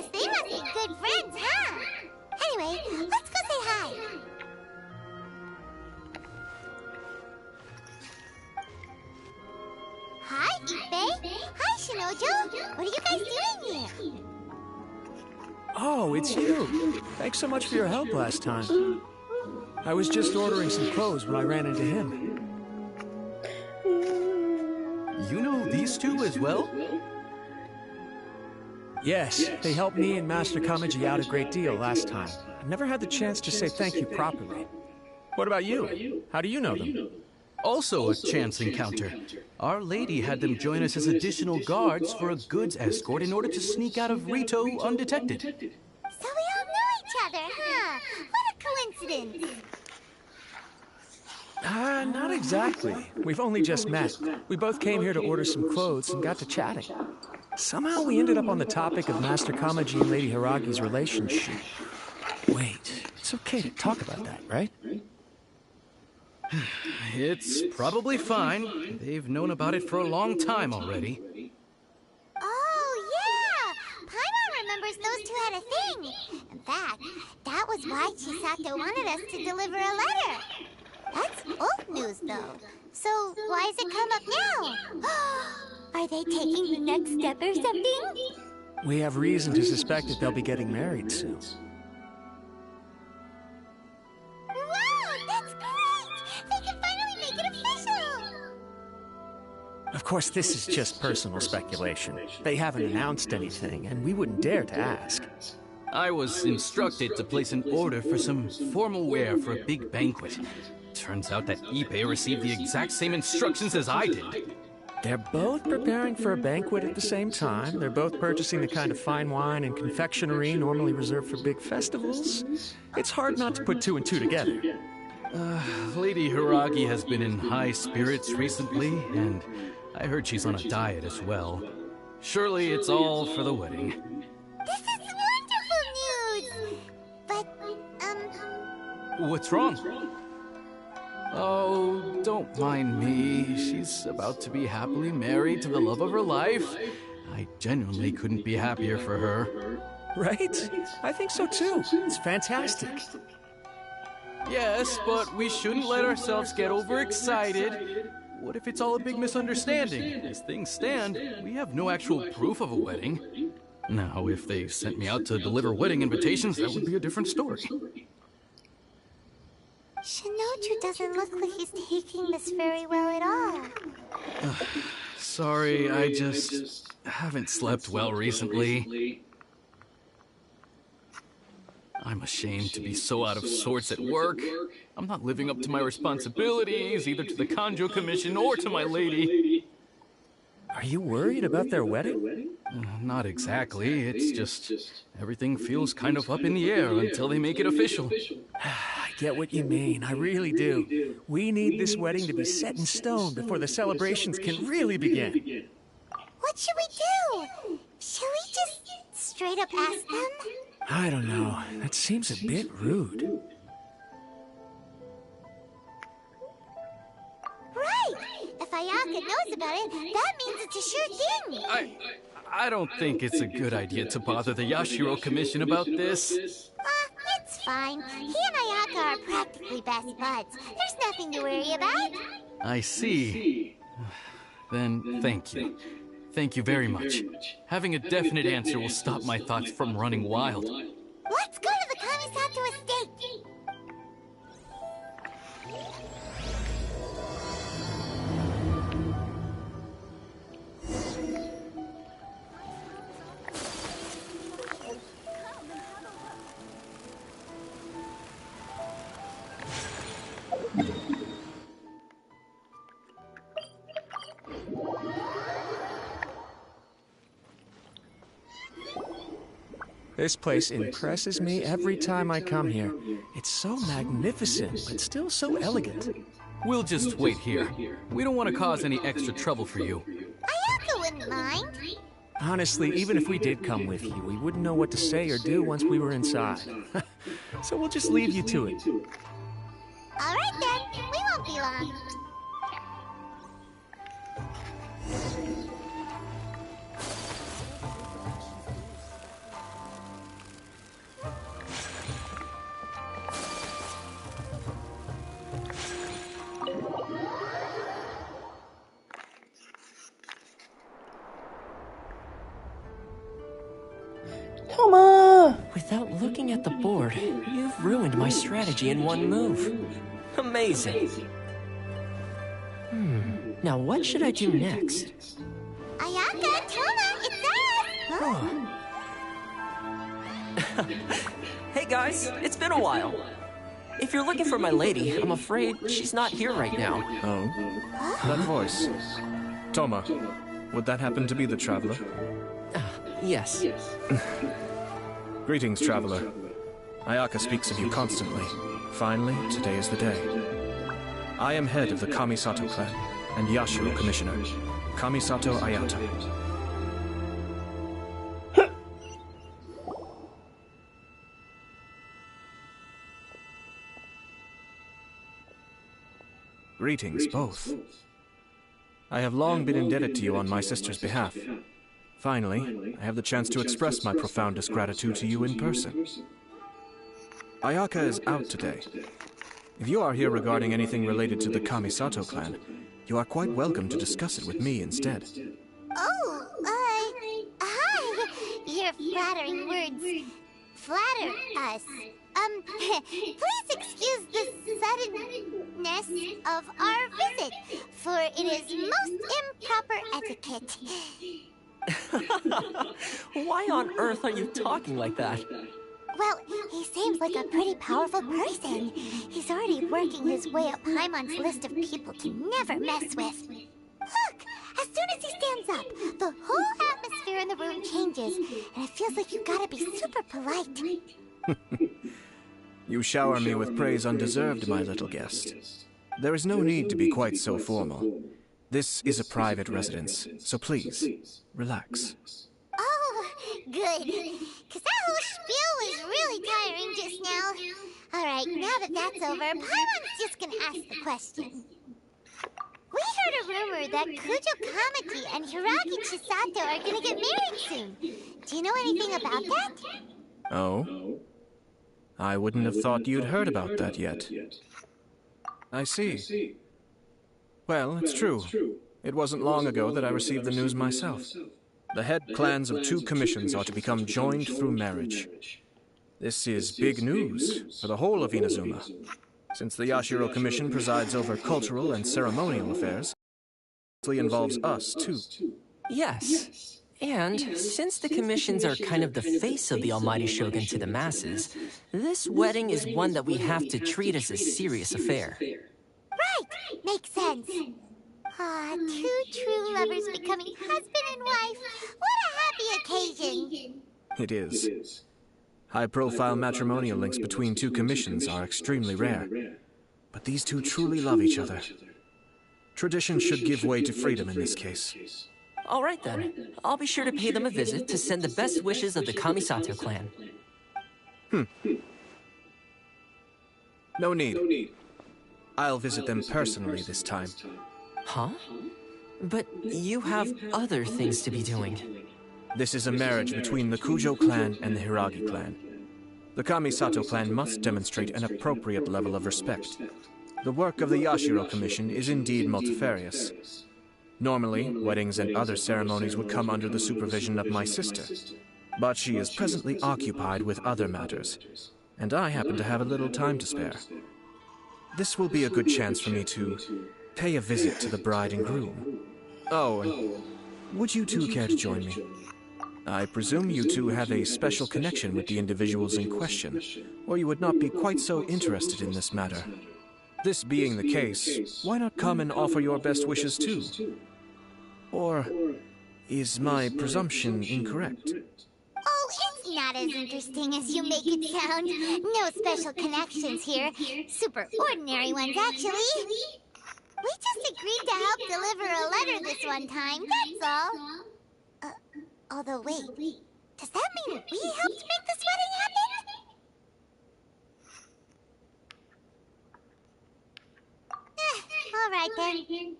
Guess they must be good friends, huh? Anyway, let's go say hi. Hi, Ippei. Hi, Shinojo. What are you guys doing here? Oh, it's you. Thanks so much for your help last time. I was just ordering some clothes when I ran into him. You know these two as well? Yes, they helped me and Master Kamaji out a great deal last time. I never had the chance to say thank you properly. What about you? How do you know them? Also a chance encounter. Our Lady had them join us as additional guards for a goods escort in order to sneak out of Rito undetected. So we all know each other, huh? What a coincidence. Not exactly. We've only just met. We both came here to order some clothes and got to chatting. Somehow we ended up on the topic of Master Kamaji and Lady Hiragi's relationship. Wait, it's okay to talk about that, right? It's probably fine. They've known about it for a long time already. Oh, yeah! Paimon remembers those two had a thing. In fact, that was why Chisato wanted us to deliver a letter. That's old news, though. So why has it come up now? Are they taking the next step or something? We have reason to suspect that they'll be getting married soon. Wow, that's great! They can finally make it official! Of course, this is just personal speculation. They haven't announced anything, and we wouldn't dare to ask. I was instructed to place an order for some formal wear for a big banquet. Turns out that Ippei received the exact same instructions as I did. They're both preparing for a banquet at the same time. They're both purchasing the kind of fine wine and confectionery normally reserved for big festivals. It's hard not to put two and two together. Lady Hiragi has been in high spirits recently, and I heard she's on a diet as well. Surely it's all for the wedding. This is wonderful news! But, What's wrong? Oh, don't mind me. She's about to be happily married to the love of her life. I genuinely couldn't be happier for her. Right? I think so too. It's fantastic. Yes, but we shouldn't let ourselves get overexcited. What if it's all a big misunderstanding? As things stand, we have no actual proof of a wedding. Now, if they sent me out to deliver wedding invitations, that would be a different story. Shinoju doesn't look like he's taking this very well at all. Sorry, I just haven't slept well recently. I'm ashamed to be so out of sorts at work. I'm not living up to my responsibilities, either to the Kanjo Commission or to my lady. Are you worried about their wedding? Not exactly. It's just everything feels kind of up in the air until they make it official. I get what you mean. I really do. We need this wedding to be set in stone before the celebrations can really begin. What should we do? Should we just straight up ask them? I don't know. That seems a bit rude. Right! If Ayato knows about it, that means it's a sure thing! I don't think it's a good idea to bother the Yashiro Commission about this. It's fine. He and Ayato are practically best buds. There's nothing to worry about. I see. Then thank you. Thank you very much. Having a definite answer will stop my thoughts from running wild. Let's go to the Kamisato estate! This place impresses me every time I come here. It's so magnificent, but still so elegant. We'll just wait here. We don't want to cause any extra trouble for you. Ayato wouldn't mind. Honestly, even if we did come with you, we wouldn't know what to say or do once we were inside. So we'll just leave you to it. All right then, we won't be long. Toma! Without looking at the board, you've ruined my strategy in one move. Amazing. Now what should I do next? Ayaka, Toma, it's us! Huh? Hey guys, it's been a while. If you're looking for my lady, I'm afraid she's not here right now. Oh? That voice. Toma, would that happen to be the traveler? Yes. Greetings, traveler. Ayaka speaks of you constantly. Finally, today is the day. I am head of the Kamisato clan and Yashiro commissioner, Kamisato Ayato. Greetings, both. I have long been indebted to you on my sister's behalf. Finally, I have the chance to express my profoundest gratitude to you in person. Ayaka is out today. If you are here regarding anything related to the Kamisato clan, you are quite welcome to discuss it with me instead. Oh, hi! Your flattering words flatter us. Please excuse the suddenness of our visit, for it is most improper etiquette. Why on earth are you talking like that? Well, he seems like a pretty powerful person. He's already working his way up Paimon's list of people to never mess with. Look! As soon as he stands up, the whole atmosphere in the room changes, and it feels like you gotta be super polite. You shower me with praise undeserved, my little guest. There is no need to be quite so formal. This is a private residence, so please, relax. Oh, good. Because that whole spiel was really tiring just now. Alright, now that that's over, Paimon's just gonna ask the question. We heard a rumor that Kujo Kamaji and Hiragi Chisato are gonna get married soon. Do you know anything about that? Oh? I wouldn't have thought you'd heard about that yet. I see. Well, it's true. It wasn't long ago that I received the news myself. The head clans of 2 commissions are to become joined through marriage. This is big news for the whole of Inazuma, since the Yashiro Commission presides over cultural and ceremonial affairs. It involves us, too. Yes. And since the commissions are kind of the face of the Almighty Shogun to the masses, this wedding is one that we have to treat as a serious affair. Right! Makes sense. Ah, 2 true lovers becoming husband and wife. What a happy occasion! It is. High-profile matrimonial links between 2 commissions are extremely rare. But these 2 truly love each other. Tradition should give way to freedom in this case. All right then. I'll be sure to pay them a visit to send the best wishes of the Kamisato clan. No need. I'll visit them personally this time. Huh? But you have other things to be doing. This is a marriage between the Kujo clan and the Hiragi clan. The Kamisato clan must demonstrate an appropriate level of respect. The work of the Yashiro Commission is indeed multifarious. Normally, weddings and other ceremonies would come under the supervision of my sister. But she is presently occupied with other matters, and I happen to have a little time to spare. This will be a good chance for me to pay a visit to the bride and groom. Oh, and would you 2 care to join me? I presume you 2 have a special connection with the individuals in question, or you would not be quite so interested in this matter. This being the case, why not come and offer your best wishes too? Or is my presumption incorrect? Oh, it's not as interesting as you make it sound. No special connections here. Super ordinary ones, actually. We just agreed to help deliver a letter this one time, that's all. Although, wait. Does that mean we helped make this wedding happen? All right, then.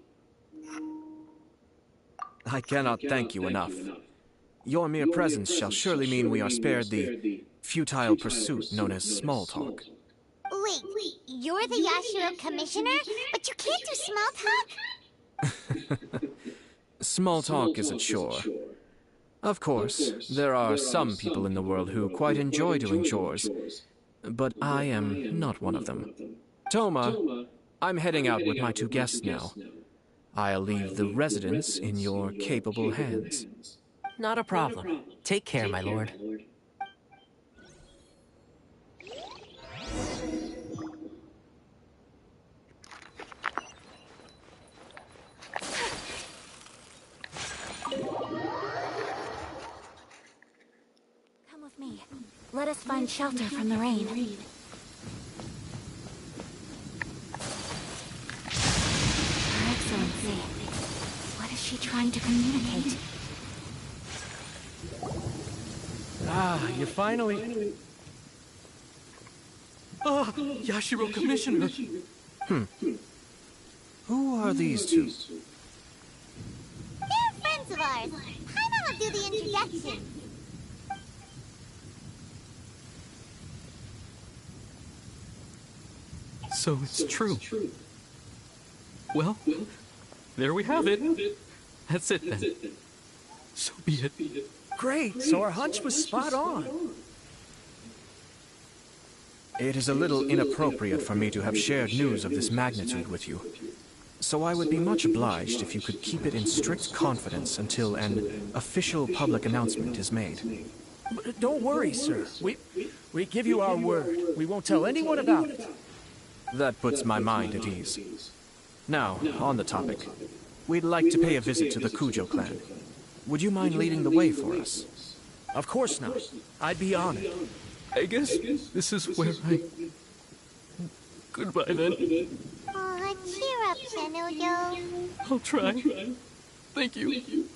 I cannot thank you enough. Your mere presence shall surely mean we are spared the futile pursuit known as small talk. Wait, you're the Yashiro Commissioner? But you can't do small talk? Small talk is a chore. Of course, there are some people in the world who quite enjoy doing chores, but I am not one of them. Toma, I'm heading out with my two guests now. I'll leave the residence in your capable hands. Not a problem. Take care, my lord. Come with me. Let us find shelter from the rain. Her Excellency, what is she trying to communicate? Ah, you finally... Ah, Yashiro Commissioner. Who are these two? They're friends of ours. Paimon will do the introduction. So it's true. Well, there we have it. That's it then. So be it. Great, so our hunch was spot on. It is a little inappropriate for me to have shared news of this magnitude with you. So I would be much obliged if you could keep it in strict confidence until an official public announcement is made. Don't worry, sir. We give you our word. We won't tell anyone about it. That puts my mind at ease. Now, on the topic. We'd like to pay a visit to the Kujo clan. Would you mind leading the way for us? Of course not. I'd be honored. I guess this is where I... Goodbye then. Aw, cheer up, Zenuyo. I'll try. Thank you.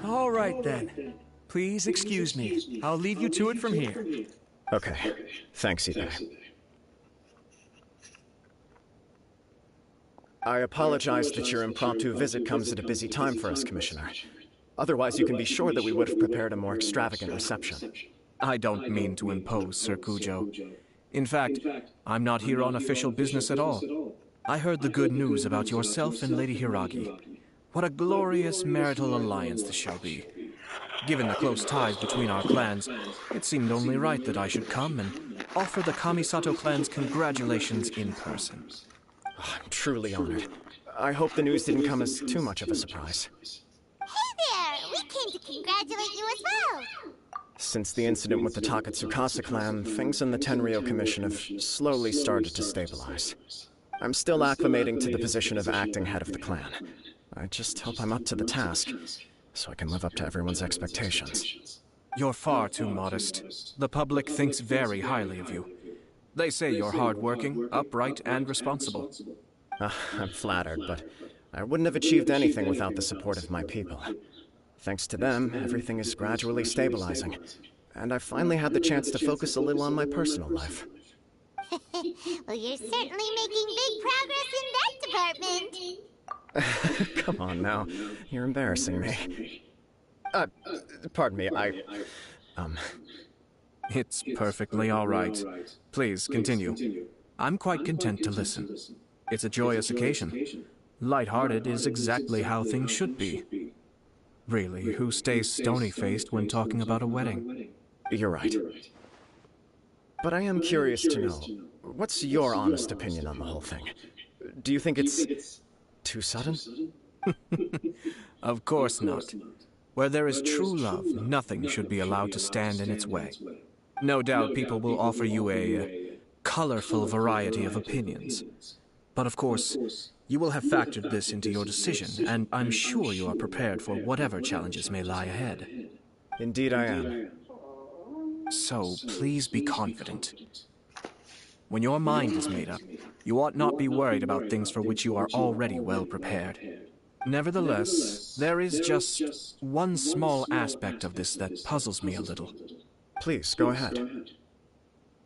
All right, then. Please excuse me. I'll leave you to it from here. Okay. Thanks, Ibe. I apologize that your impromptu visit comes at a busy time for us, Commissioner. Otherwise, you can be sure that we would have prepared a more extravagant reception. I don't mean to impose, Sir Kujo. In fact, I'm not here on official business at all. I heard the good news about yourself and Lady Hiragi. What a glorious marital alliance this shall be. Given the close ties between our clans, it seemed only right that I should come and offer the Kamisato clan's congratulations in person. I'm truly honored. I hope the news didn't come as too much of a surprise. Hey there! We came to congratulate you as well! Since the incident with the Takatsukasa clan, things in the Tenryo Commission have slowly started to stabilize. I'm still acclimating to the position of acting head of the clan. I just hope I'm up to the task, so I can live up to everyone's expectations. You're far too modest. The public thinks very highly of you. They say you're hardworking, upright, and responsible. I'm flattered, but I wouldn't have achieved anything without the support of my people. Thanks to them, everything is gradually stabilizing, and I finally had the chance to focus a little on my personal life. Well, you're certainly making big progress in that department. Come on now, you're embarrassing me. Pardon me, It's perfectly all right. Please, continue. I'm quite content to listen. It's a joyous occasion. Light-hearted is exactly how things should be. Really, who stays stony-faced when talking about a wedding? You're right. But I am curious to know, what's your honest opinion on the whole thing? Do you think it's too sudden? Of course not. Where there is true love, nothing should be allowed to stand in its way. No doubt people will offer you a colorful variety of opinions. But of course, You will have factored this into your decision, and I'm sure you are prepared for whatever challenges may lie ahead. Indeed I am. So, please be confident. When your mind is made up, you ought not be worried about things for which you are already well prepared. Nevertheless, there is just one small aspect of this that puzzles me a little. Please, go ahead.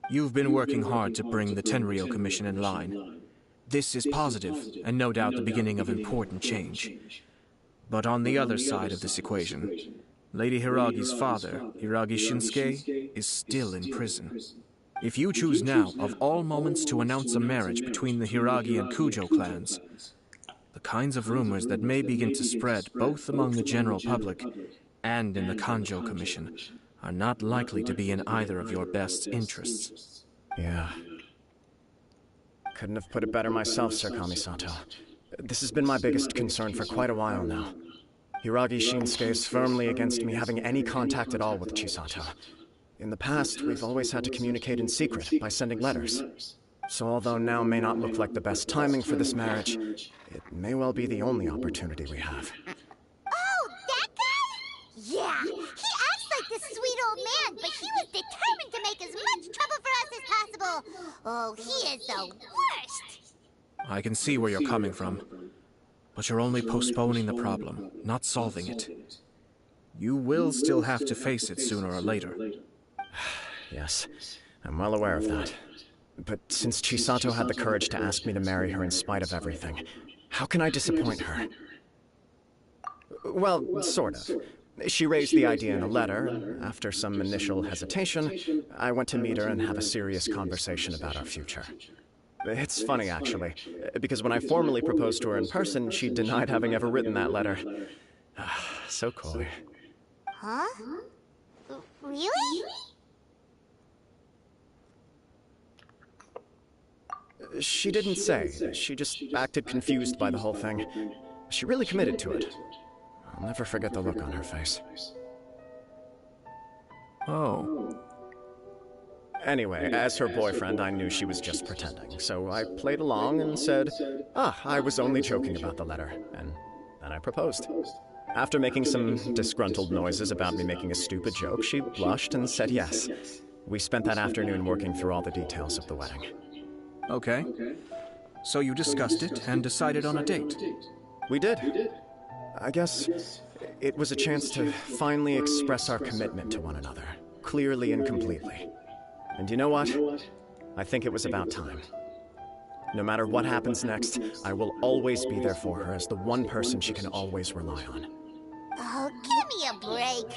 You've been working hard to bring the Tenryou Commission in line. This is positive, and no doubt the beginning of important change. But on the other side of this equation, Lady Hiragi's father, Hiragi Shinsuke, is still in prison. If you choose now, of all moments, to announce a marriage between the Hiragi and Kujo clans, the kinds of rumors that may begin to spread both among the general public and in the Kanjo Commission are not likely to be in either of your best interests. Yeah. Couldn't have put it better myself, Sir Kamisato. This has been my biggest concern for quite a while now. Hiragi Shinsuke is firmly against me having any contact at all with Chisato. In the past, we've always had to communicate in secret by sending letters. So although now may not look like the best timing for this marriage, it may well be the only opportunity we have. Oh, that guy? Yeah, he acts like this sweet old man, but he was determined to make as much trouble for us as possible. Oh, he is the worst. I can see where you're coming from, but you're only postponing the problem, not solving it. You will still have to face it sooner or later. Yes, I'm well aware of that. But since Chisato had the courage to ask me to marry her in spite of everything, how can I disappoint her? Well, sort of. She raised the idea in a letter, and after some initial hesitation, I went to meet her and have a serious conversation about our future. It's funny, actually, because when I formally proposed to her in person, she denied having ever written that letter. So coy. Huh? Really? She didn't say. She just acted confused by the whole thing. She really committed to it. I'll never forget the look on her face. Oh. Anyway, as her boyfriend, I knew she was just pretending, so I played along and said, I was only joking about the letter, and then I proposed. After making some disgruntled noises about me making a stupid joke, she blushed and said yes. We spent that afternoon working through all the details of the wedding. Okay. So you discussed it and decided on a date? We did. I guess it was a chance to finally express our commitment to one another, clearly and completely. And you know what? I think it was about time. No matter what happens next, I will always be there for her as the one person she can always rely on. Oh, give me a break.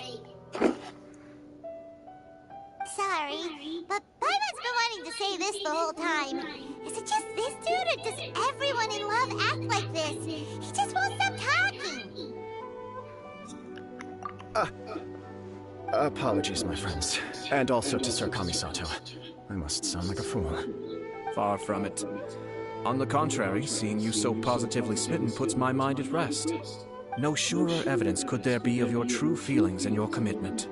Sorry, but Paimon's been wanting to say this the whole time. Is it just this dude, or does everyone in love act like this? He just won't stop talking. Apologies, my friends. And also to Sir Kamisato. I must sound like a fool. Far from it. On the contrary, seeing you so positively smitten puts my mind at rest. No surer evidence could there be of your true feelings and your commitment.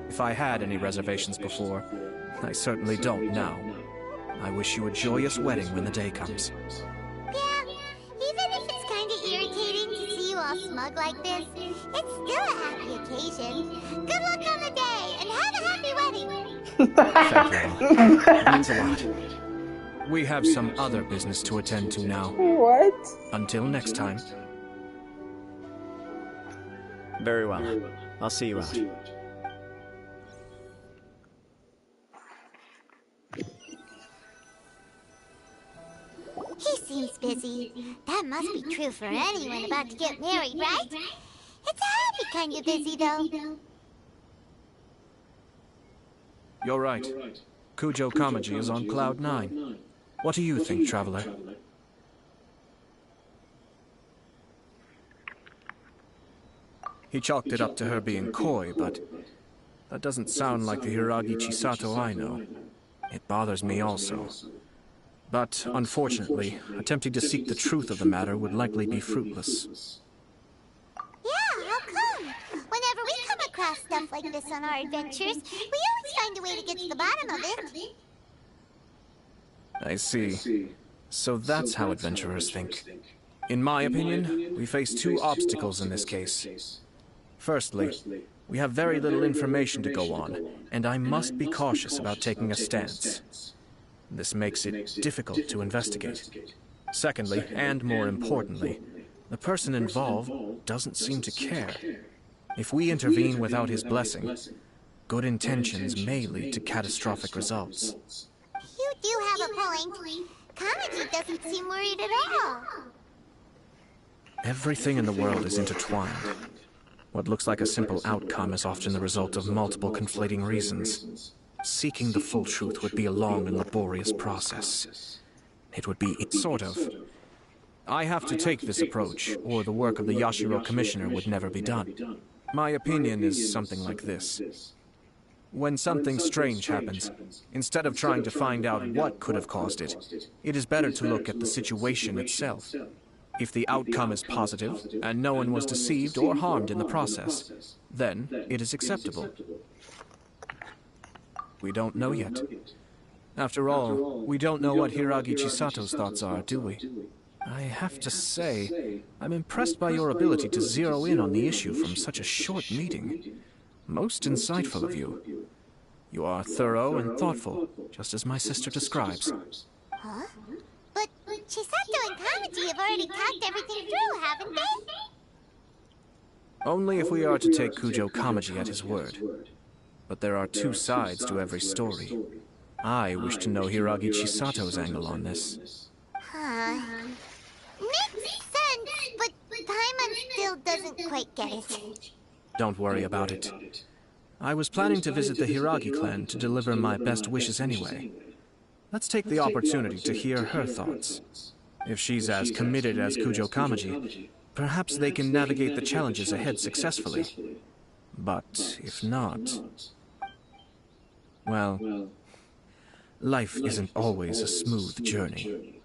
If I had any reservations before, I certainly don't now. I wish you a joyous wedding when the day comes. Yeah, even if it's kind of irritating to see you all smug like this, it's still a happy occasion. Good luck on the day, and have a happy wedding. Thank you all. It means a lot. We have some other business to attend to now. What? Until next time. Very well. I'll see you out. He seems busy. That must be true for anyone about to get married, right? It's a happy kind of busy, though. You're right. Kujo Kamaji is on Cloud 9. What do you think, Traveler? He chalked it up to her being coy, but that doesn't sound like the Hiragi Chisato I know. It bothers me also. But, unfortunately, attempting to seek the truth of the matter would likely be fruitless. Yeah, how come? Whenever we come across stuff like this on our adventures, we always find a way to get to the bottom of it. I see. So that's how adventurers think. In my opinion, we face two obstacles in this case. Firstly, we have very little information to go on, and I must be cautious about taking a stance. This makes it difficult to investigate. Secondly, and more importantly, the person involved doesn't seem to care. If we intervene without his blessing, good intentions may lead to catastrophic results. You do have a point. Kamaji doesn't seem worried at all. Everything in the world is intertwined. What looks like a simple outcome is often the result of multiple conflating reasons. Seeking the full truth would be a long and laborious process. It would be sort of. I have to take this approach, or the work of the Yashiro Commissioner would never be done. My opinion is something like this. When something strange happens, instead of trying to find out what could have caused it, it is better to look at the situation itself. If the outcome is positive, and no one was deceived or harmed in the process, then it is acceptable. We don't know yet. After all, we don't know what Hiragi Chisato's thoughts are, do we? I have to say, I'm impressed by your ability to zero in on the issue from such a short meeting. Most insightful of you. You are thorough and thoughtful, just as my sister describes. Huh? But Chisato and Kamaji have already talked everything through, haven't they? Only if we are to take Kujo Kamaji at his word. But there are two sides to every story. I wish to know Hiragi Chisato's angle on this. Huh. Makes sense, but Paimon still doesn't quite get it. Don't worry about it. I was planning to visit the Hiragi clan to deliver my best wishes anyway. Let's take the opportunity to hear her thoughts. If she's as committed as Kujo Kamaji, perhaps they can navigate the challenges ahead successfully. But if not... well, life isn't always a smooth journey.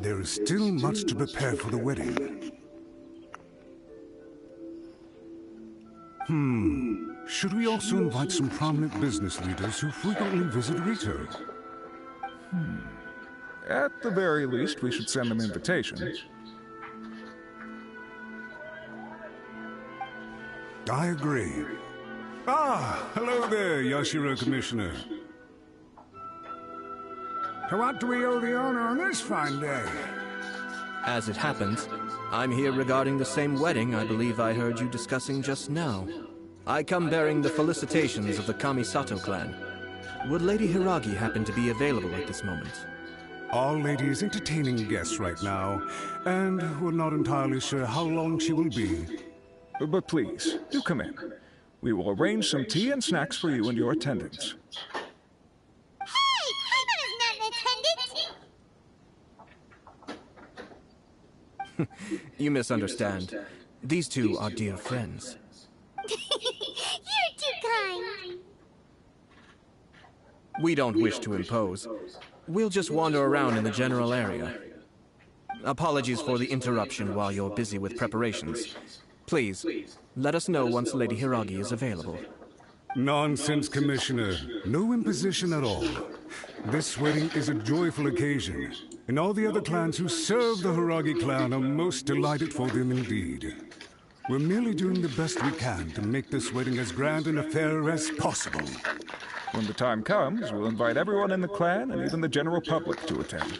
There is still much to prepare for the wedding. Should we also invite some prominent business leaders who frequently visit Rito? At the very least, we should send them invitations. I agree. Ah, hello there, Yashiro Commissioner. To what do we owe the honor on this fine day? As it happens, I'm here regarding the same wedding I believe I heard you discussing just now. I come bearing the felicitations of the Kamisato clan. Would Lady Hiragi happen to be available at this moment? Our lady is entertaining guests right now, and we're not entirely sure how long she will be. But please, do come in. We will arrange some tea and snacks for you and your attendants. Hey! Paimon is not in attendance! You misunderstand. These two are dear friends. You're too kind. We don't wish to impose. We'll just wander around in the general area. Apologies for the interruption while you're busy with preparations. Please, let us know once Lady Hiragi is available. Nonsense, Commissioner. No imposition at all. This wedding is a joyful occasion, and all the other clans who serve the Hiragi clan are most delighted for them indeed. We're merely doing the best we can to make this wedding as grand an affair as possible. When the time comes, we'll invite everyone in the clan and even the general public to attend.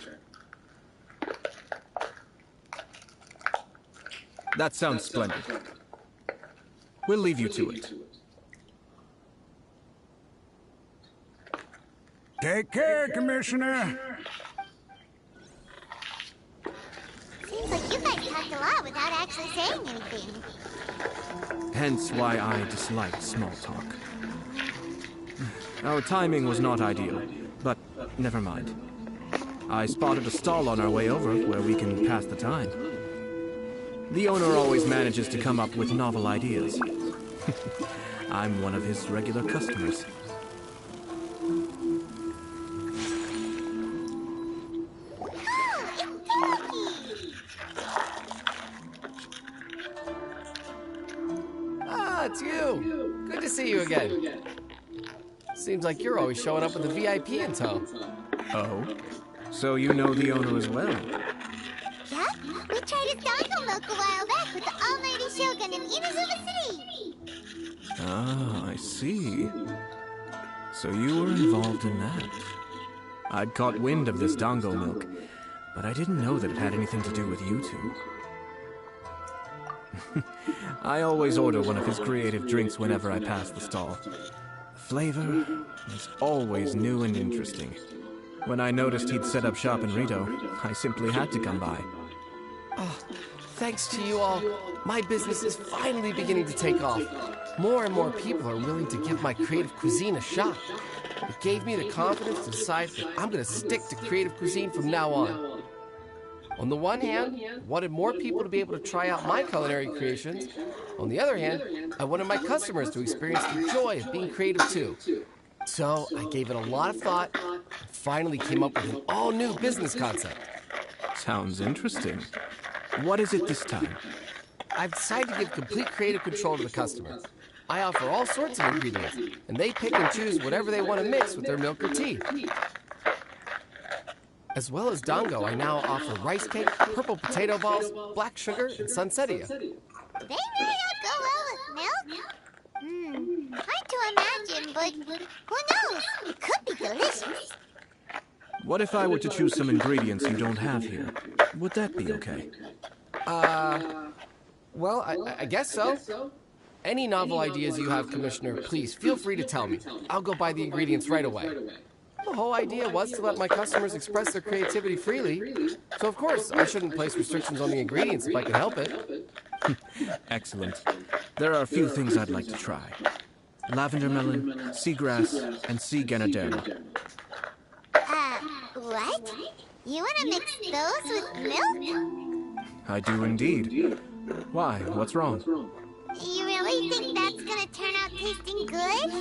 That sounds splendid. We'll leave you to it. Take care, Commissioner. Seems like you guys talked a lot without actually saying anything. Hence why I dislike small talk. Our timing was not ideal, but never mind. I spotted a stall on our way over where we can pass the time. The owner always manages to come up with novel ideas. I'm one of his regular customers. Ah, it's you. Good to see you again. Seems like you're always showing up with a VIP in tow. Oh? So you know the owner as well? Yeah, we tried his dongo milk a while back with the almighty Shogun in Inazuka City. Ah, I see. So you were involved in that. I'd caught wind of this dongo milk, but I didn't know that it had anything to do with you two. I always order one of his creative drinks whenever I pass the stall. The flavor is always new and interesting. When I noticed he'd set up shop in Rito, I simply had to come by. Oh, thanks to you all, my business is finally beginning to take off. More and more people are willing to give my creative cuisine a shot. It gave me the confidence to decide that I'm going to stick to creative cuisine from now on. On the one hand, I wanted more people to be able to try out my culinary creations. On the other hand, I wanted my customers to experience the joy of being creative too. So I gave it a lot of thought and finally came up with an all-new business concept. Sounds interesting. What is it this time? I've decided to give complete creative control to the customer. I offer all sorts of ingredients, and they pick and choose whatever they want to mix with their milk or tea. As well as dongo, I now offer rice cake, purple potato balls, black sugar, and sunsettia. They really don't go well with milk. Hard to imagine, but who knows? It could be delicious. What if I were to choose some ingredients you don't have here? Would that be okay? Well, I guess so. Any novel ideas you have, Commissioner, please feel free to tell me. I'll go buy the ingredients right away. The whole idea was to let my customers express their creativity freely. So, of course, I shouldn't place restrictions on the ingredients if I can help it. Excellent. There are a few things I'd like to try. Lavender melon, seagrass, and sea ganoderma. What? You want to mix those with milk? I do indeed. Why? What's wrong? You really think that's gonna turn out tasting good?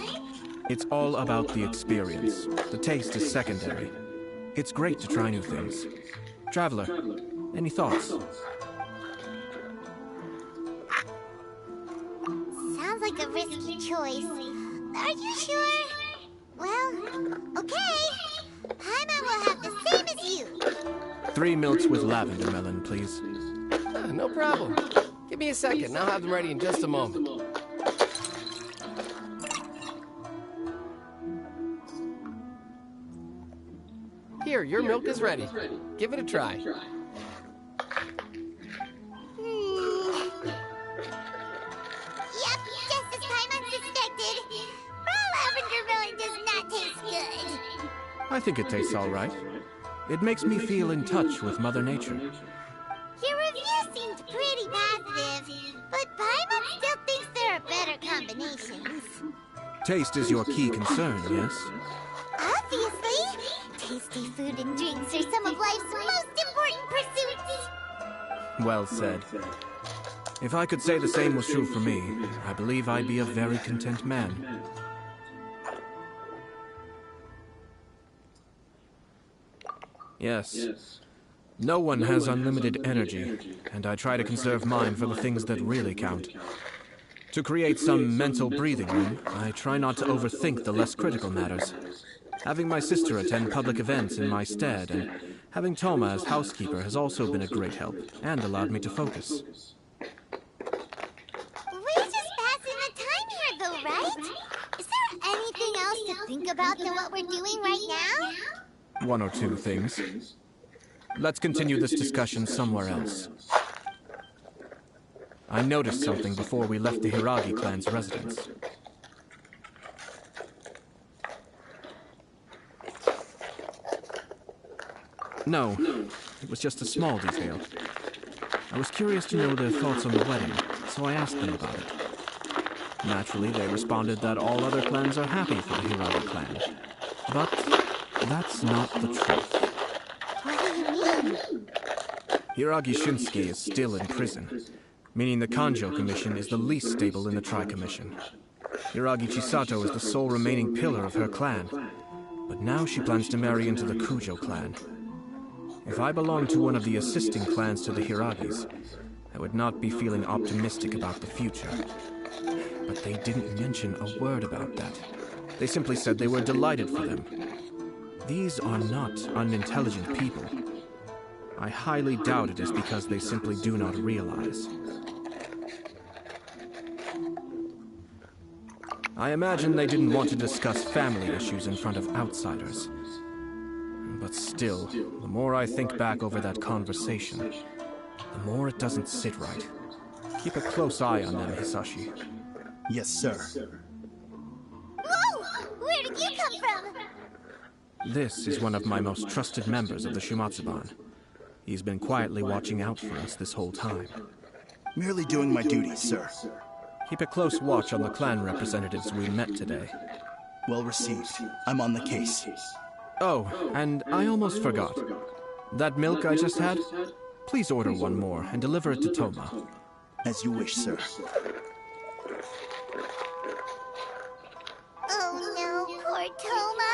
It's all about the experience. The taste is secondary. It's great to try new things. Traveler, any thoughts? Sounds like a risky choice. Are you sure? Well, okay. Paimon will have the same as you. 3 milks with lavender melon, please. No problem. Give me a second, and I'll have them ready in just a moment. Here, your milk is ready. Give it a try. Yep, just as Paimon suspected. Raw lavender melon does not taste good. I think it tastes all right. It makes me feel in touch with Mother Nature. Your review seemed pretty positive, but Paimon still thinks there are better combinations. Taste is your key concern, yes? Obviously, tasty food and drinks are some of life's most important pursuits. Well said. If I could say the same was true for me, I believe I'd be a very content man. Yes. No one has unlimited energy, and I try to conserve mine for the things that really count. To create some mental breathing room, I try not to overthink the less critical matters. Having my sister attend public events in my stead, and having Toma as housekeeper has also been a great help, and allowed me to focus. We're just passing the time here, though, right? Is there anything else to think about than what we're doing right now? One or two things. Let's continue this discussion somewhere else. I noticed something before we left the Hiragi clan's residence. No, it was just a small detail. I was curious to know their thoughts on the wedding, so I asked them about it. Naturally, they responded that all other clans are happy for the Hiragi clan. But that's not the truth. Hiragi Shinsuke is still in prison, meaning the Kanjo Commission is the least stable in the Tri-Commission. Hiragi Chisato is the sole remaining pillar of her clan, but now she plans to marry into the Kujo clan. If I belonged to one of the assisting clans to the Hiragis, I would not be feeling optimistic about the future. But they didn't mention a word about that. They simply said they were delighted for them. These are not unintelligent people. I highly doubt it is because they simply do not realize. I imagine they didn't want to discuss family issues in front of outsiders. But still, the more I think back over that conversation, the more it doesn't sit right. Keep a close eye on them, Hisashi. Yes, sir. Whoa! Where did you come from? This is one of my most trusted members of the Shumatsuban. He's been quietly watching out for us this whole time. Merely doing my duties, sir. Keep a close watch on the clan representatives we met today. Well received. I'm on the case. Oh, and I almost forgot. That milk I just had? Please order one more and deliver it to Toma. As you wish, sir. Oh no, poor Toma.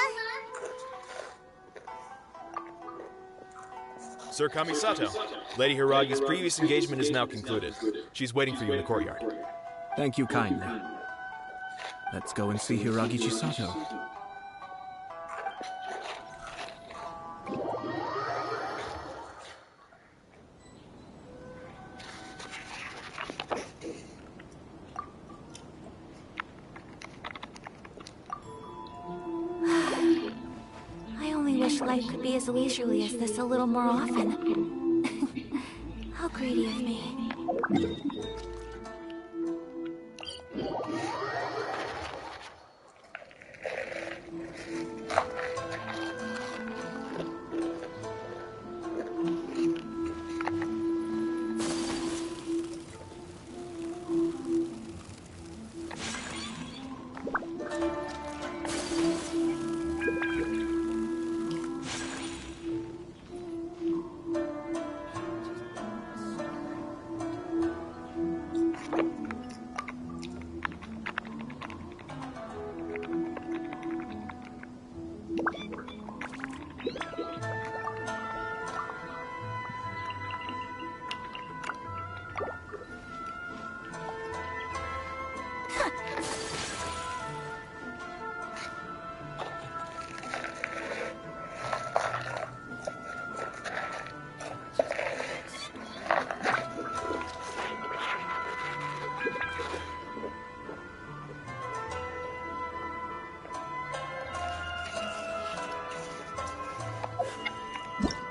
Sir Kamisato, Lady Hiragi's previous engagement is now concluded. She's waiting for you in the courtyard. Thank you kindly. Let's go and see Hiragi Chisato. I only wish life could be as leisurely as this a little more often. How greedy of me.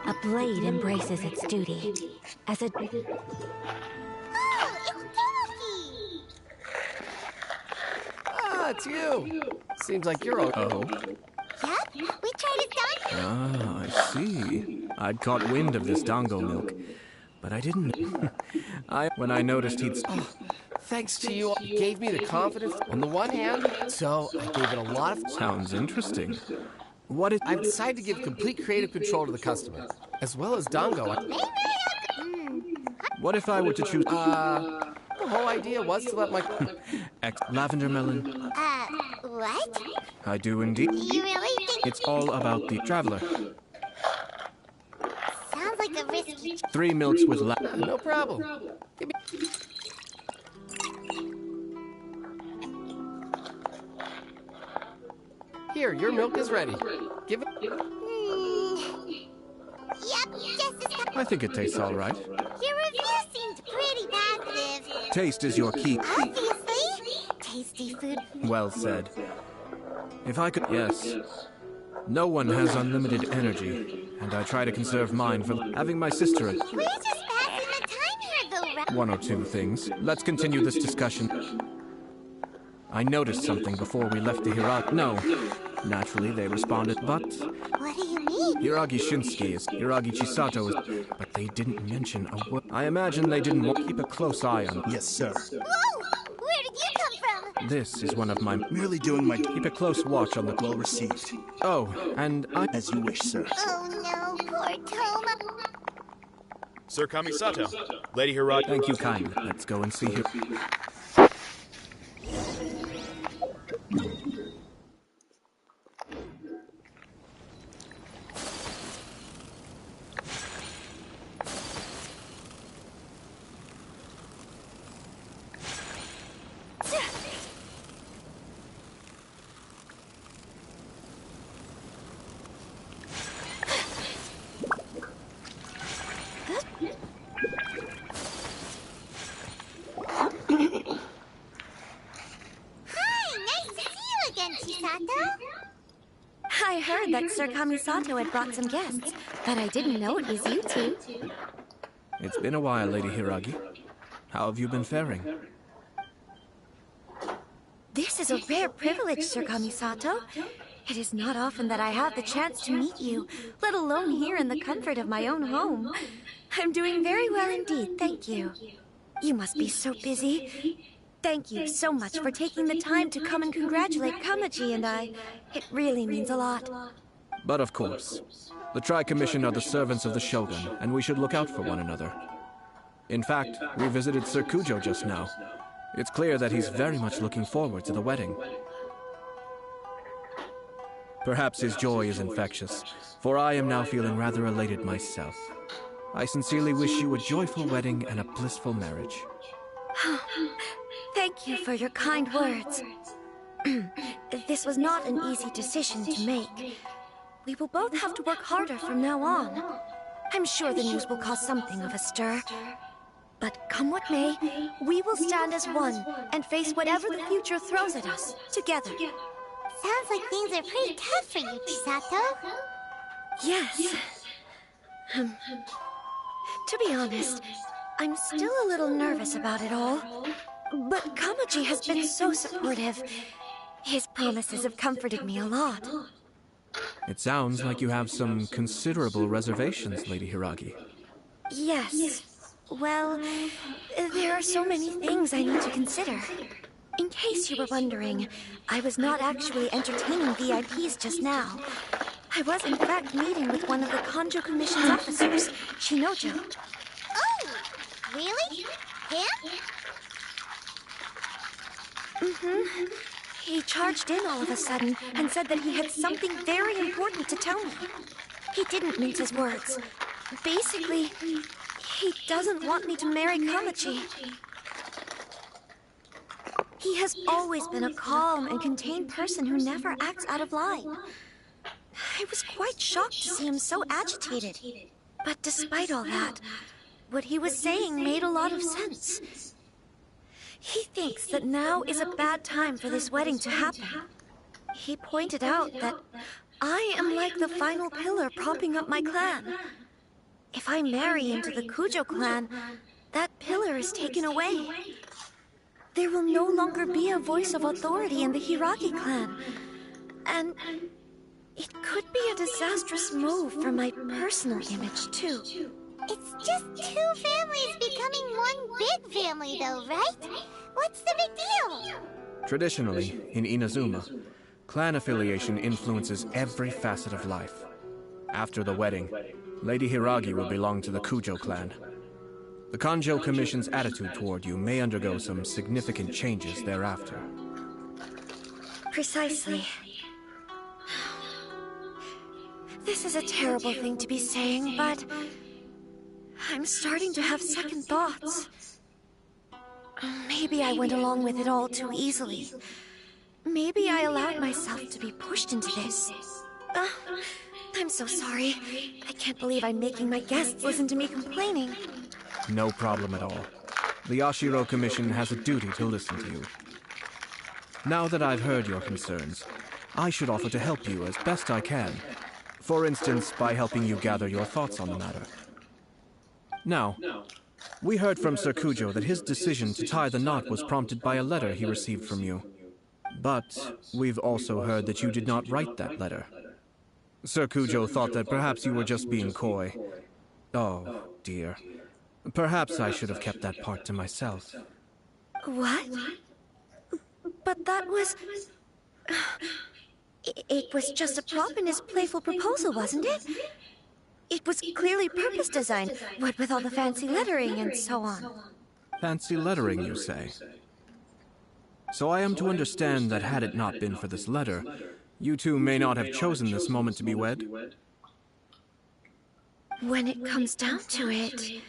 A blade embraces its duty. As a... Oh, it's Toki! Ah, it's you. Seems like you're okay. Oh. Yep, we tried his dango. Ah, I see. I'd caught wind of this dango milk, but I didn't... When I noticed he'd... Thanks to you, you gave me the confidence on the one hand, so I gave it a lot of... Sounds interesting. I've decided to give complete creative control to the customer, as well as Dango. What if I were to choose... The whole idea was to let my... Lavender melon? What? I do indeed. You really think... It's all about the traveler. Sounds like a risky... 3 milks with No problem. Give me... Here, your milk is ready. Give it... Yep, just as... I think it tastes all right. Your review seemed pretty positive. Taste is your key. Obviously. Tasty food. Well said. If I could... Yes. No one has unlimited energy, and I try to conserve mine for having my sister... We're just passing the time here, though, right? 1 or 2 things. Let's continue this discussion. I noticed something before we left the Hiragi... No. Naturally, they responded, but... What do you mean? Hiragi Shinsuke is... Hiragi Chisato is... But they didn't mention a word. I imagine they didn't want... Keep a close eye on... Yes, sir. Whoa! Where did you come from? This is one of my... Merely doing my... Keep a close watch on the... Well received. Oh, and I... As you wish, sir. Oh no, poor Toma. Sir Kamisato, Lady Hiragi. Thank you kindly. Let's go and see her. I heard that Sir Kamisato had brought some guests, but I didn't know it was you two. It's been a while, Lady Hiragi. How have you been faring? This is a rare privilege, Sir Kamisato. It is not often that I have the chance to meet you, let alone here in the comfort of my own home. I'm doing very well indeed, thank you. You must be so busy. Thank you so much for taking the time to come and congratulate Kamaji and I. It really means a lot. But of course, the Tri-Commission are the servants of the Shogun, and we should look out for one another. In fact, we visited Sir Kujo just now. It's clear that he's very much looking forward to the wedding. Perhaps his joy is infectious, for I am now feeling rather elated myself. I sincerely wish you a joyful wedding and a blissful marriage. Thank you for your kind words. This was not an easy decision to make. We will both have to work harder from now on. I'm sure the news will cause something of a stir. But come what may, we will stand as one and face whatever the future throws at us, together. Sounds like things are pretty tough for you, Chisato. Yes. To be honest, I'm still a little nervous about it all. But Kamaji has been so supportive. His promises have comforted me a lot. It sounds like you have some considerable reservations, Lady Hiragi. Yes. Well, there are so many things I need to consider. In case you were wondering, I was not actually entertaining VIPs just now. I was in fact meeting with one of the Kanjo Commission's officers, Shinojo. Oh, really? Him? Mm-hmm. He charged in all of a sudden and said that he had something very important to tell me. He didn't mince his words. Basically, he doesn't want me to marry Kamaji. He has always been a calm and contained person who never acts out of line. I was quite shocked to see him so agitated. But despite all that, what he was saying made a lot of sense. He thinks that now is a bad time for this wedding to happen. He pointed out that I am like the final pillar propping up my clan. If I marry into the Kujo clan, that pillar is taken away. There will no longer be a voice of authority in the Hiragi clan. And it could be a disastrous move for my personal image, too. It's just two families becoming one big family, though, right? What's the big deal? Traditionally, in Inazuma, clan affiliation influences every facet of life. After the wedding, Lady Hiragi will belong to the Kujo clan. The Kanjo Commission's attitude toward you may undergo some significant changes thereafter. Precisely. This is a terrible thing to be saying, but I'm starting to have second thoughts. Maybe I went along with it all too easily. Maybe I allowed myself to be pushed into this. I'm so sorry. I can't believe I'm making my guests listen to me complaining. No problem at all. The Ashiro Commission has a duty to listen to you. Now that I've heard your concerns, I should offer to help you as best I can. For instance, by helping you gather your thoughts on the matter. Now, we heard from Sir Kujo that his decision to tie the knot was prompted by a letter he received from you. But we've also heard that you did not write that letter. Sir Kujo thought that perhaps you were just being coy. Oh, dear. Perhaps I should have kept that part to myself. What? But that was... It was just a prop in his playful proposal, wasn't it? It was clearly purpose designed, what with all the fancy lettering and so on. Fancy lettering, you say? So I am to understand that had it not been for this letter, you two may not have chosen this moment to be wed? When it comes down to it,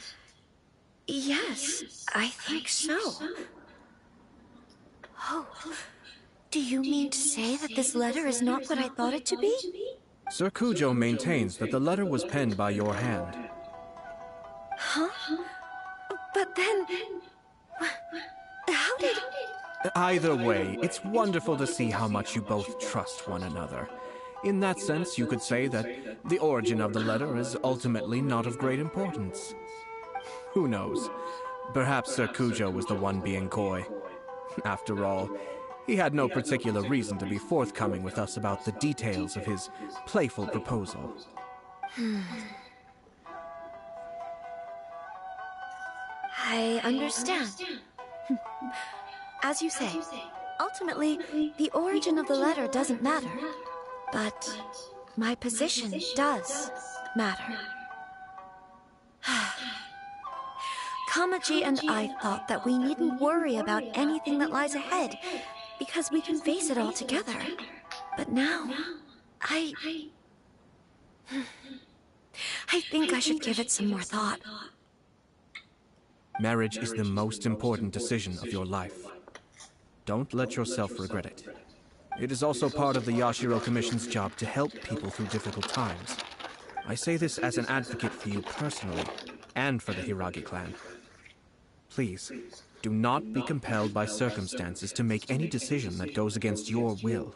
yes, I think so. Oh, do you mean to say that this letter is not what I thought it to be? Sir Kujo maintains that the letter was penned by your hand. Huh? But then... how did... Either way, it's wonderful to see how much you both trust one another. In that sense, you could say that the origin of the letter is ultimately not of great importance. Who knows? Perhaps Sir Kujo was the one being coy. After all, he had no particular reason to be forthcoming with us about the details of his playful proposal. I understand. As you say, ultimately, the origin of the letter doesn't matter. But my position does matter. Kamaji and I thought that we needn't worry about anything that lies ahead, because we can face it all together. But now, I think I should give it some more thought. Marriage is the most important decision of your life. Don't let yourself regret it. It is also part of the Yashiro Commission's job to help people through difficult times. I say this as an advocate for you personally, and for the Hiragi clan. Please, do not be compelled by circumstances to make any decision that goes against your will.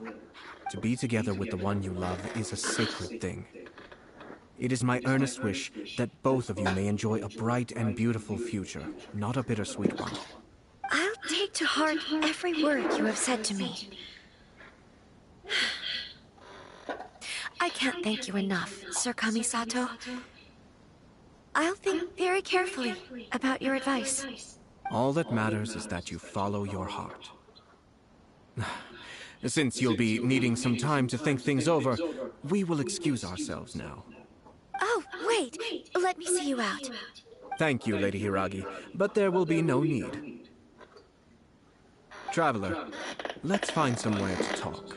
To be together with the one you love is a sacred thing. It is my earnest wish that both of you may enjoy a bright and beautiful future, not a bittersweet one. I'll take to heart every word you have said to me. I can't thank you enough, Sir Kamisato. I'll think very carefully about your advice. All that matters is that you follow your heart. Since you'll be needing some time to think things over, we will excuse ourselves now. Oh, wait! Let me see you out. Thank you, Lady Hiragi, but there will be no need. Traveler, let's find somewhere to talk.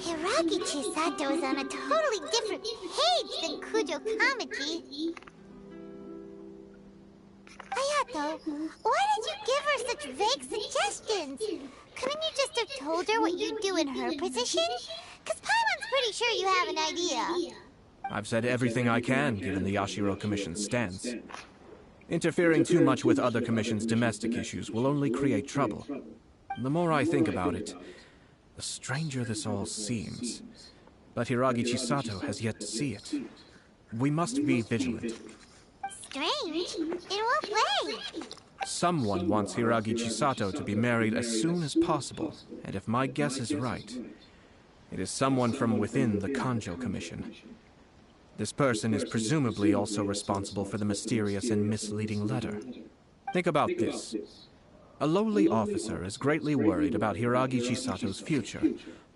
Hiragi Chisato is on a totally different page than Kujo Kamaji. Ayato, why did you give her such vague suggestions? Couldn't you just have told her what you'd do in her position? Because Paimon's pretty sure you have an idea. I've said everything I can, given the Yashiro Commission's stance. Interfering too much with other commissions' domestic issues will only create trouble. The more I think about it, the stranger this all seems. But Hiragi Chisato has yet to see it. We must be vigilant. Strange? In what way? Someone wants Hiragi Chisato to be married as soon as possible, and if my guess is right, it is someone from within the Kanjo Commission. This person is presumably also responsible for the mysterious and misleading letter. Think about this. A lowly officer is greatly worried about Hiragi Chisato's future,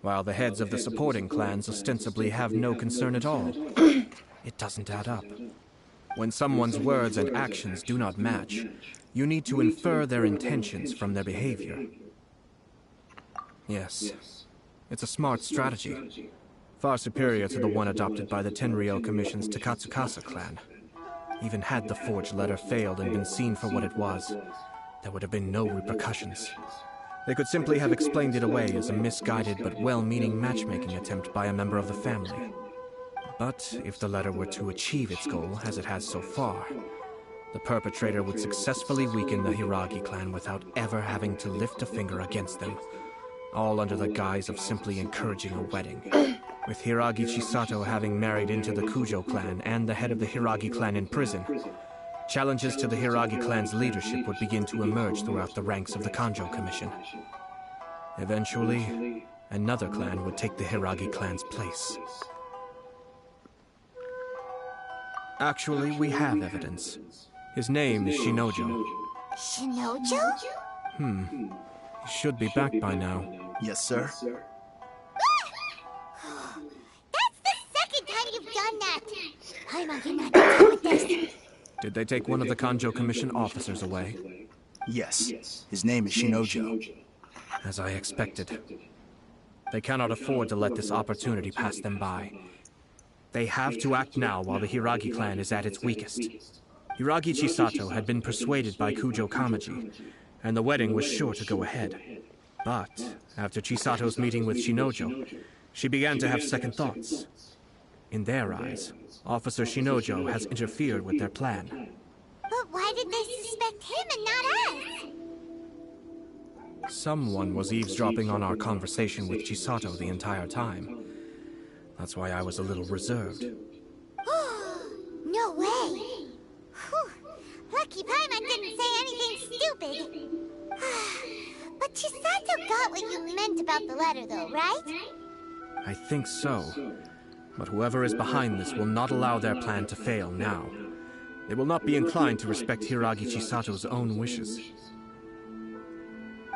while the heads of the supporting clans ostensibly have no concern at all. It doesn't add up. When someone's words and actions do not match, you need to infer their intentions from their behavior. Yes, it's a smart strategy, far superior to the one adopted by the Tenryou Commission's Takatsukasa clan. Even had the forged letter failed and been seen for what it was, there would have been no repercussions. They could simply have explained it away as a misguided but well-meaning matchmaking attempt by a member of the family. But if the letter were to achieve its goal, as it has so far, the perpetrator would successfully weaken the Hiragi clan without ever having to lift a finger against them, all under the guise of simply encouraging a wedding. With Hiragi Chisato having married into the Kujo clan and the head of the Hiragi clan in prison, challenges to the Hiragi clan's leadership would begin to emerge throughout the ranks of the Kanjo Commission. Eventually, another clan would take the Hiragi clan's place. Actually, we have evidence. His name is Shinojo. Shinojo? He should be back by now. Yes, sir. That's the second time you've done that! Paimon cannot deal with this. Did they take one of the Kanjo Commission officers away? Yes. His name is Shinojo. As I expected. They cannot afford to let this opportunity pass them by. They have to act now while the Hiragi clan is at its weakest. Hiragi Chisato had been persuaded by Kujo Kamaji, and the wedding was sure to go ahead. But after Chisato's meeting with Shinojo, she began to have second thoughts. In their eyes, Officer Shinojo has interfered with their plan. But why did they suspect him and not us? Someone was eavesdropping on our conversation with Chisato the entire time. That's why I was a little reserved. No way! Whew. Lucky Paimon didn't say anything stupid. But Chisato got what you meant about the letter, though, right? I think so. But whoever is behind this will not allow their plan to fail now. They will not be inclined to respect Hiragi Chisato's own wishes.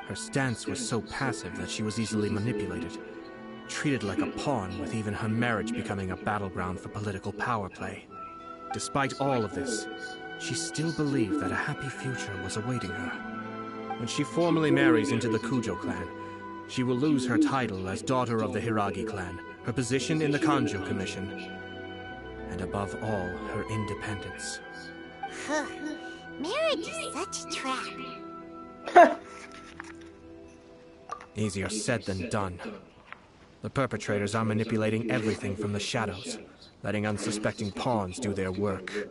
Her stance was so passive that she was easily manipulated, treated like a pawn, with even her marriage becoming a battleground for political power play. Despite all of this, she still believed that a happy future was awaiting her. When she formally marries into the Kujo clan, she will lose her title as daughter of the Hiragi clan, her position in the Kanjo Commission, and above all, her independence. Marriage is such a trap. Easier said than done. The perpetrators are manipulating everything from the shadows, letting unsuspecting pawns do their work.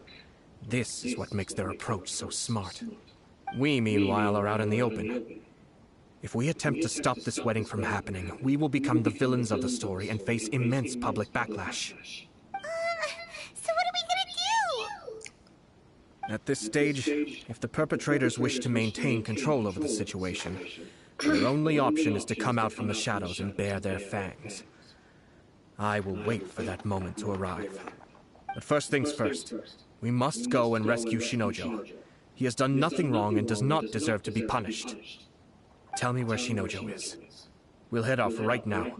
This is what makes their approach so smart. We, meanwhile, are out in the open. If we attempt to stop this wedding from happening, we will become the villains of the story and face immense public backlash. So what are we gonna do? At this stage, if the perpetrators wish to maintain control over the situation, their only option is to come out from the shadows and bare their fangs. I will wait for that moment to arrive. But first things first, we must go and rescue Shinojo. He has done nothing wrong and does not deserve to be punished. Tell me where Shinojo is. We'll head off right now.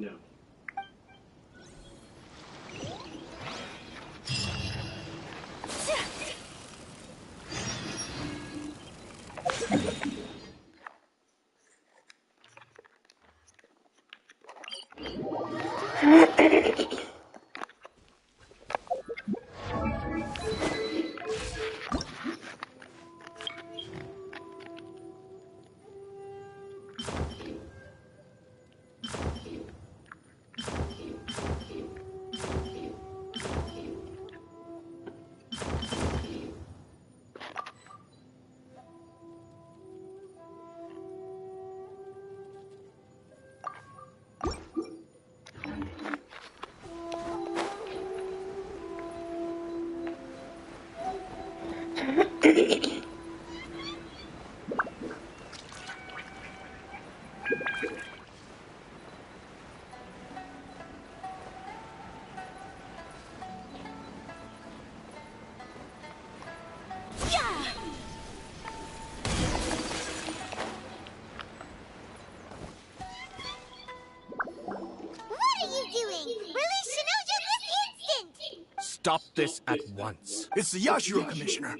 Stop this at once. It's the Yashiro Commissioner.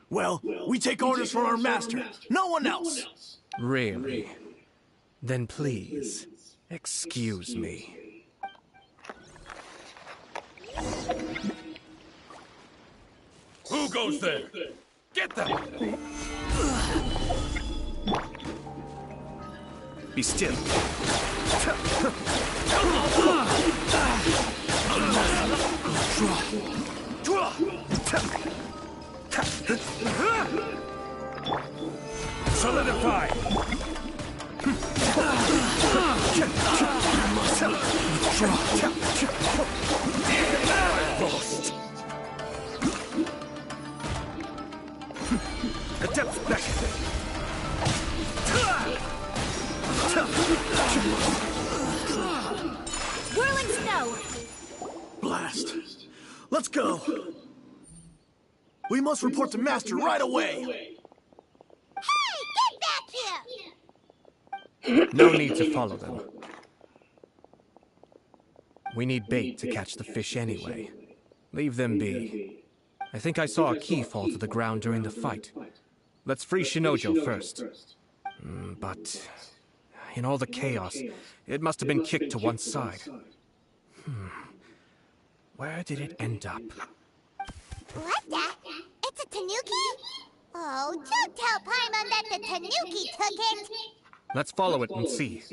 Well, we take orders from our master. No one else. Really? Then please, excuse me. Who goes there? Get them! Be still. Solidify! Lost. Adept back. Whirling snow! Blast. Let's go. We must report to Master right away. Hey, get back here! No need to follow them. We need bait to catch the fish anyway. Leave them be. I think I saw a key fall to the ground during the fight. Let's free Shinojo first. But in all the chaos, it must have been kicked to one side. Where did it end up? What the? It's a tanuki? Oh, don't tell Paimon that the tanuki took it! Let's follow it and see.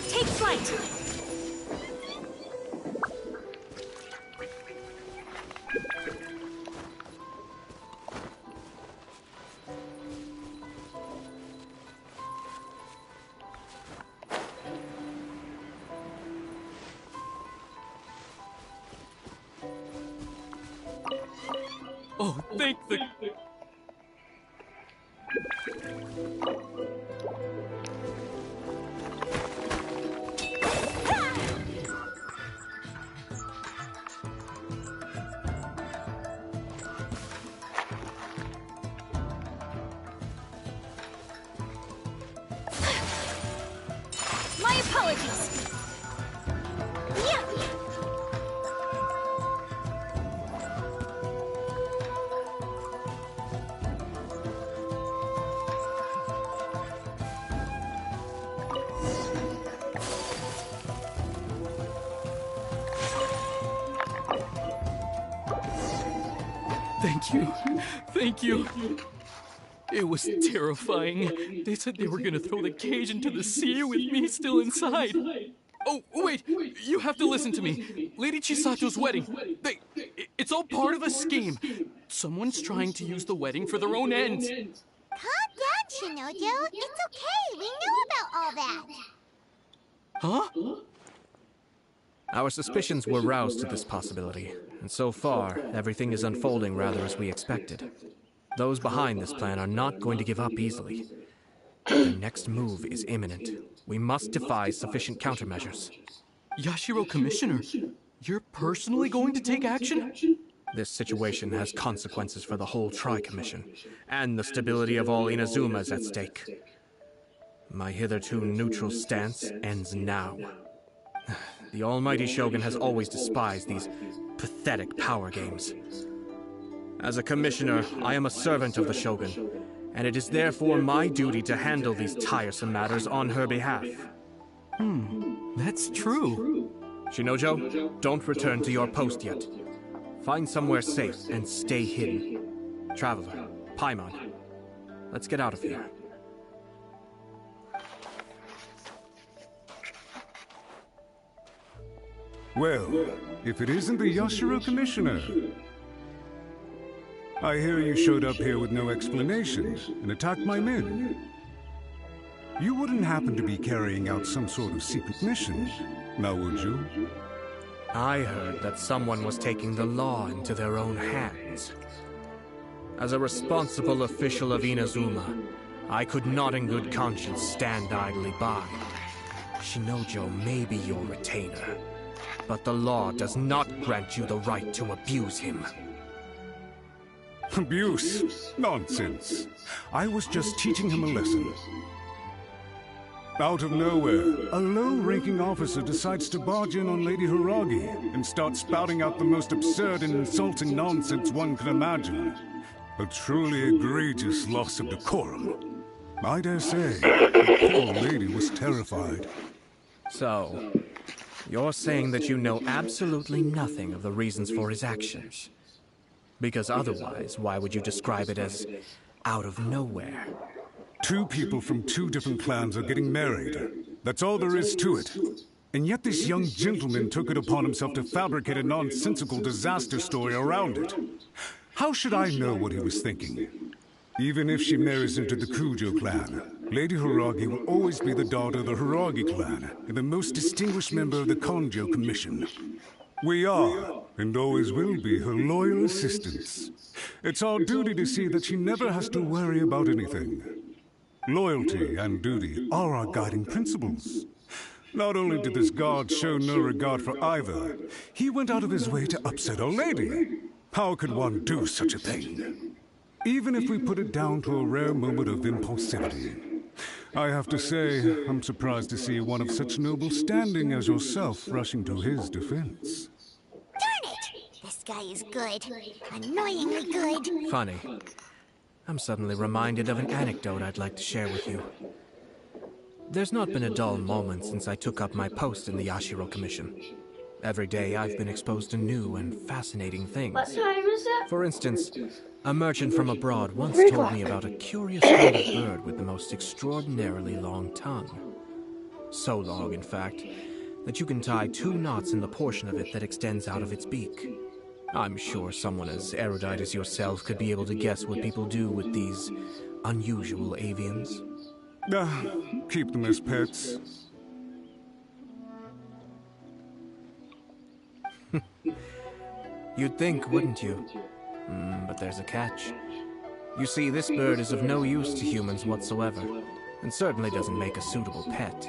Take flight! Oh, thank the... My apologies! Yeah. Thank you. Thank you. It was terrifying. They said they were gonna throw the cage into the sea with me still inside. Oh, wait! You have to listen to me. Lady Chisato's wedding. It's all part of a scheme. Someone's trying to use the wedding for their own ends. Calm down, Shinojo. It's okay. We knew about all that. Huh? Our suspicions were roused to this possibility, and so far, everything is unfolding rather as we expected. Those behind this plan are not going to give up easily. Their next move is imminent. We must devise sufficient countermeasures. Yashiro Commissioner, you're personally going to take action? This situation has consequences for the whole Tri-Commission, and the stability of all Inazuma is at stake. My hitherto neutral stance ends now. The almighty Shogun has always despised these pathetic power games. As a commissioner, I am a servant of the Shogun, and it is therefore my duty to handle these tiresome matters on her behalf. That's true. Shinojo, don't return to your post yet. Find somewhere safe and stay hidden. Traveler, Paimon, let's get out of here. Well, if it isn't the Yashiro Commissioner. I hear you showed up here with no explanation and attacked my men. You wouldn't happen to be carrying out some sort of secret mission, now would you? I heard that someone was taking the law into their own hands. As a responsible official of Inazuma, I could not in good conscience stand idly by. Shinojo may be your retainer, but the law does not grant you the right to abuse him. Abuse? Nonsense. I was just teaching him a lesson. Out of nowhere, a low-ranking officer decides to barge in on Lady Hiragi and start spouting out the most absurd and insulting nonsense one can imagine. A truly egregious loss of decorum. I dare say, the poor lady was terrified. So, you're saying that you know absolutely nothing of the reasons for his actions? Because otherwise, why would you describe it as out of nowhere? Two people from two different clans are getting married. That's all there is to it. And yet this young gentleman took it upon himself to fabricate a nonsensical disaster story around it. How should I know what he was thinking? Even if she marries into the Kujo clan, Lady Hiragi will always be the daughter of the Hiragi clan and the most distinguished member of the Kanjo Commission. We are, and always will be, her loyal assistants. It's our duty to see that she never has to worry about anything. Loyalty and duty are our guiding principles. Not only did this guard show no regard for either, he went out of his way to upset our lady. How could one do such a thing? Even if we put it down to a rare moment of impulsivity. I have to say, I'm surprised to see one of such noble standing as yourself rushing to his defense. Darn it! This guy is good. Annoyingly good. Funny. I'm suddenly reminded of an anecdote I'd like to share with you. There's not been a dull moment since I took up my post in the Yashiro Commission. Every day I've been exposed to new and fascinating things. What time is it? For instance, a merchant from abroad once told me about a curious kind of bird with the most extraordinarily long tongue. So long, in fact, that you can tie 2 knots in the portion of it that extends out of its beak. I'm sure someone as erudite as yourself could be able to guess what people do with these unusual avians. Keep them as pets. You'd think, wouldn't you? But there's a catch. You see, this bird is of no use to humans whatsoever, and certainly doesn't make a suitable pet.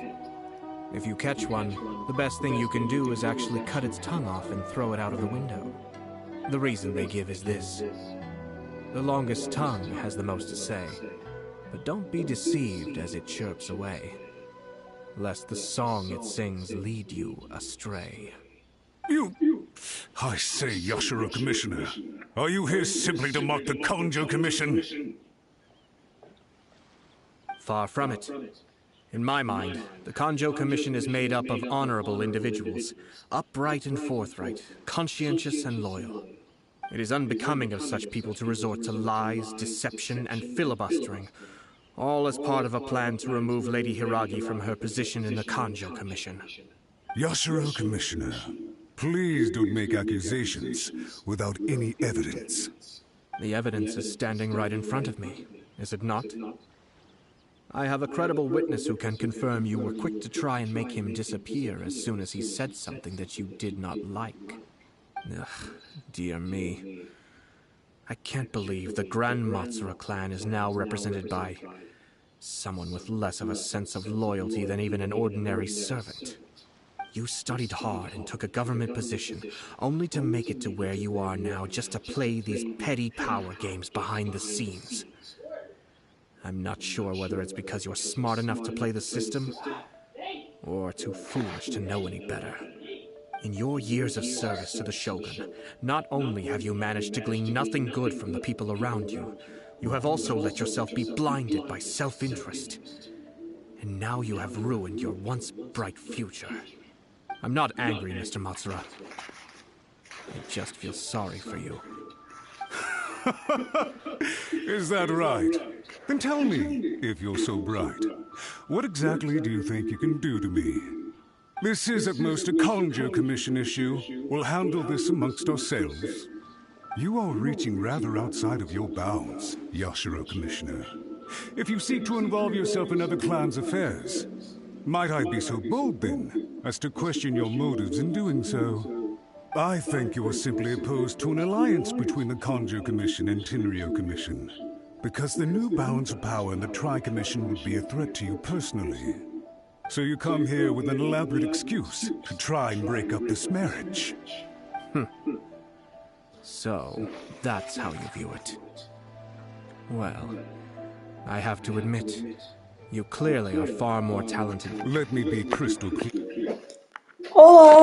If you catch one, the best thing you can do is actually cut its tongue off and throw it out of the window. The reason they give is this. The longest tongue has the most to say, but don't be deceived as it chirps away, lest the song it sings lead you astray. I say, Yashiro Commissioner, are you here simply to mock the Kanjo Commission? Far from it. In my mind, the Kanjo Commission is made up of honorable individuals, upright and forthright, conscientious and loyal. It is unbecoming of such people to resort to lies, deception, and filibustering, all as part of a plan to remove Lady Hiragi from her position in the Kanjo Commission. Yashiro Commissioner, please don't make accusations without any evidence. The evidence is standing right in front of me, is it not? I have a credible witness who can confirm you were quick to try and make him disappear as soon as he said something that you did not like. Ugh, dear me. I can't believe the Grand Matsura clan is now represented by someone with less of a sense of loyalty than even an ordinary servant. You studied hard and took a government position, only to make it to where you are now just to play these petty power games behind the scenes. I'm not sure whether it's because you're smart enough to play the system, or too foolish to know any better. In your years of service to the Shogun, not only have you managed to glean nothing good from the people around you, you have also let yourself be blinded by self-interest. And now you have ruined your once bright future. I'm not angry, Mr. Matsura. I just feel sorry for you. Is that right? Then tell me, if you're so bright, what exactly do you think you can do to me? This is at most a Kanjo Commission issue. We'll handle this amongst ourselves. You are reaching rather outside of your bounds, Yashiro Commissioner. If you seek to involve yourself in other clans' affairs, might I be so bold, then, as to question your motives in doing so? I think you are simply opposed to an alliance between the Kanjo Commission and Tenryo Commission, because the new balance of power in the Tri-Commission would be a threat to you personally. So you come here with an elaborate excuse to try and break up this marriage. So, that's how you view it. Well, I have to admit, you clearly are far more talented. Let me be crystal clear. Hold